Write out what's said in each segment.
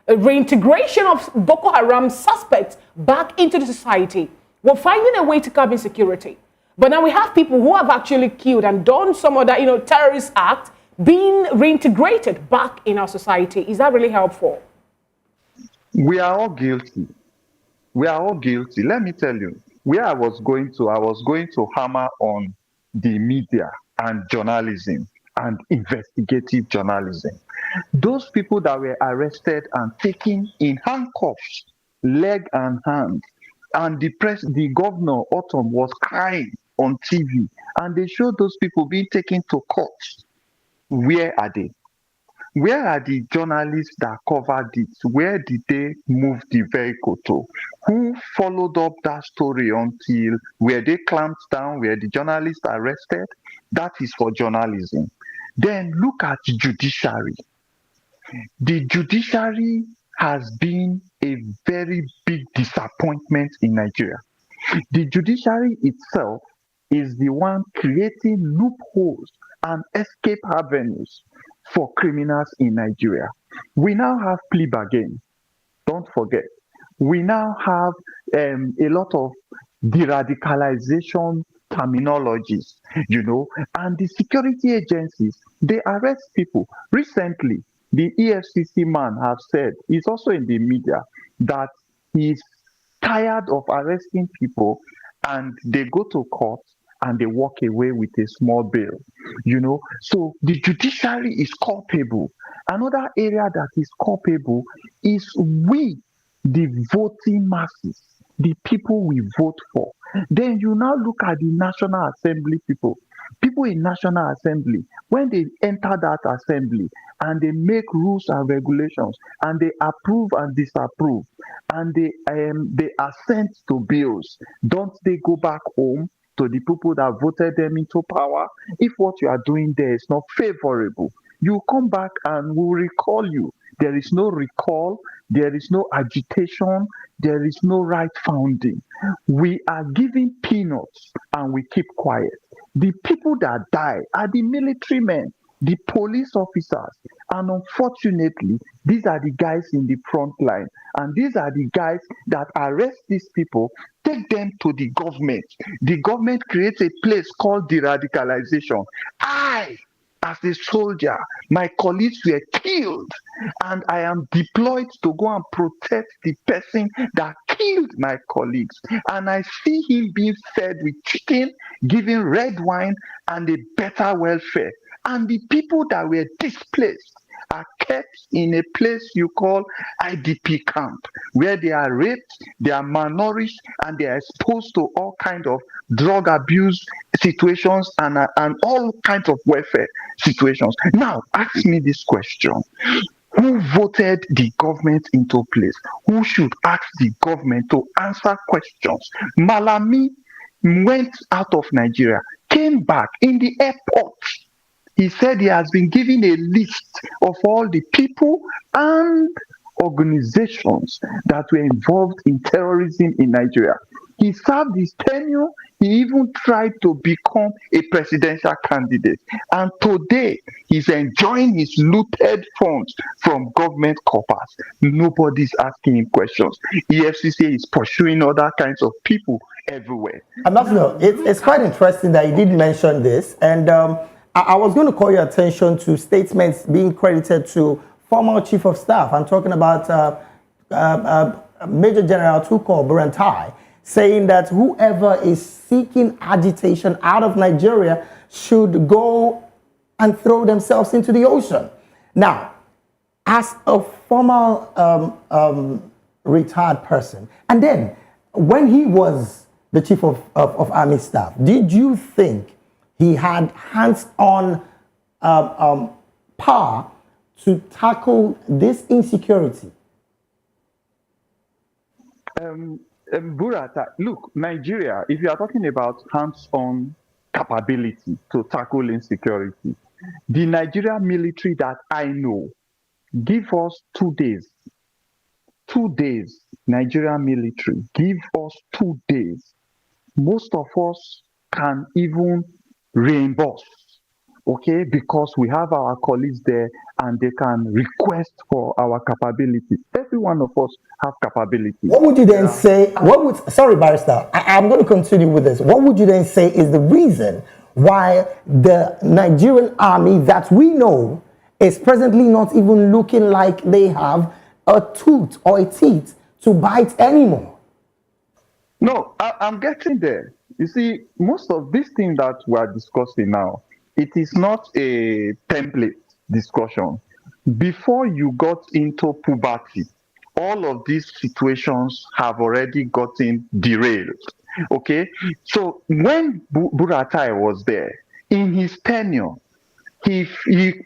reintegration of Boko Haram suspects back into the society. We're finding a way to curb insecurity. But now we have people who have actually killed and done some of that, terrorist act being reintegrated back in our society. Is that really helpful? We are all guilty. We are all guilty. Let me tell you, where I was going to hammer on the media and journalism and investigative journalism. Those people that were arrested and taken in handcuffs, leg and hand, and the governor Autumn was crying on TV, and they showed those people being taken to court. Where are they? Where are the journalists that covered it? Where did they move the vehicle to? Who followed up that story until were they clamped down? Were the journalists arrested? That is for journalism. Then look at judiciary. The judiciary has been a very big disappointment in Nigeria. The judiciary itself is the one creating loopholes and escape avenues for criminals in Nigeria. We now have plea bargain. Don't forget. We now have a lot of de-radicalization terminologies, and the security agencies, they arrest people. Recently, the EFCC man have said, he's also in the media, that he's tired of arresting people and they go to court and they walk away with a small bail. So the judiciary is culpable. Another area that is culpable is we, the voting masses, the people we vote for. Then you now look at the National Assembly people in National Assembly, when they enter that assembly and they make rules and regulations and they approve and disapprove and they assent to bills, don't they go back home to the people that voted them into power? If what you are doing there is not favorable, you come back and we'll recall you. There is no recall, there is no agitation, there is no right founding. We are giving peanuts and we keep quiet. The people that die are the military men, the police officers, and unfortunately, these are the guys in the front line, and these are the guys that arrest these people, take them to the government. The government creates a place called de-radicalization. As a soldier, my colleagues were killed, and I am deployed to go and protect the person that killed my colleagues. And I see him being fed with chicken, given red wine, and a better welfare. And the people that were displaced are kept in a place you call IDP camp, where they are raped, they are malnourished, and they are exposed to all kinds of drug abuse situations and all kinds of welfare situations. Now, ask me this question. Who voted the government into place? Who should ask the government to answer questions? Malami went out of Nigeria, came back in the airport. He said he has been given a list of all the people and organizations that were involved in terrorism in Nigeria. He served his tenure. He even tried to become a presidential candidate. And today, he's enjoying his looted funds from government coffers. Nobody's asking him questions. EFCC is pursuing other kinds of people everywhere. Ambassador, it's quite interesting that you did mention this. And I was going to call your attention to statements being credited to former chief of staff. I'm talking about Major General Tukur Burantai, saying that whoever is seeking agitation out of Nigeria should go and throw themselves into the ocean. Now, as a former retired person, and then when he was the chief of army staff, did you think he had hands-on power to tackle this insecurity? Burata, look, Nigeria, if you are talking about hands-on capability to tackle insecurity, the Nigerian military that I know, give us 2 days. 2 days, Nigerian military, give us 2 days. Most of us can even reimburse okay, because we have our colleagues there and they can request for our capabilities. Every one of us have capabilities. What would you then say? What would, sorry, Barrister, I'm going to continue with this. What would you then say is the reason why the Nigerian army that we know is presently not even looking like they have a tooth or a teeth to bite anymore? No, I'm getting there. You see, most of these things that we're discussing now, it is not a template discussion. Before you got into puberty, all of these situations have already gotten derailed. Okay, so when Buratai was there, in his tenure, he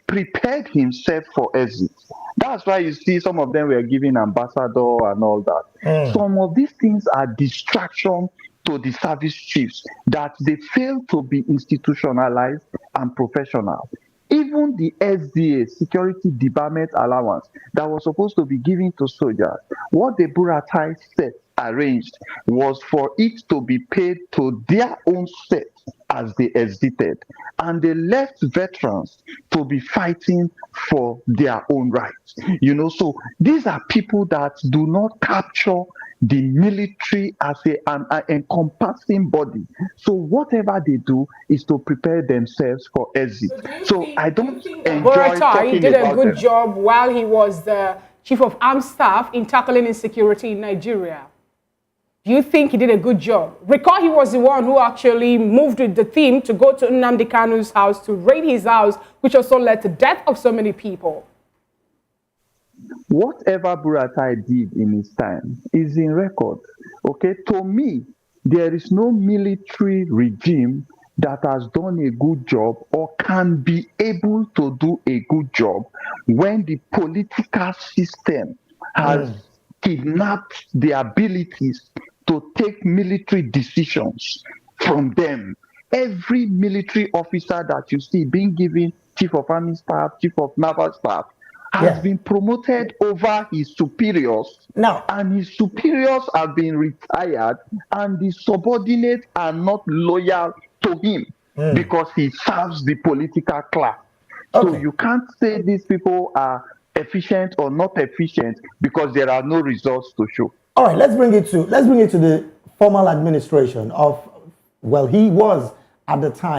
prepared himself for exit. That's why you see some of them were given ambassador and all that. Some of these things are distraction to the service chiefs that they fail to be institutionalized and professional. Even the SDA, Security Department Allowance, that was supposed to be given to soldiers, what the Buratai set arranged was for it to be paid to their own set as they exited, and they left veterans to be fighting for their own rights. So these are people that do not capture the military as an encompassing body. So whatever they do is to prepare themselves for exit. So I don't enjoy Buratai talking did a about good them. job while he was the chief of armed staff in tackling insecurity in Nigeria? Do you think he did a good job? Recall he was the one who actually moved with the team to go to Nnamdi Kanu's house to raid his house, which also led to the death of so many people. Whatever Buratai did in his time is in record. Okay, to me, there is no military regime that has done a good job or can be able to do a good job when the political system has kidnapped the abilities to take military decisions from them. Every military officer that you see being given chief of army staff, chief of naval staff, has been promoted over his superiors. Now, And his superiors have been retired, and the subordinates are not loyal to him because he serves the political class. So you can't say these people are efficient or not efficient because there are no results to show. all right, let's bring it to the formal administration of, well, he was at the time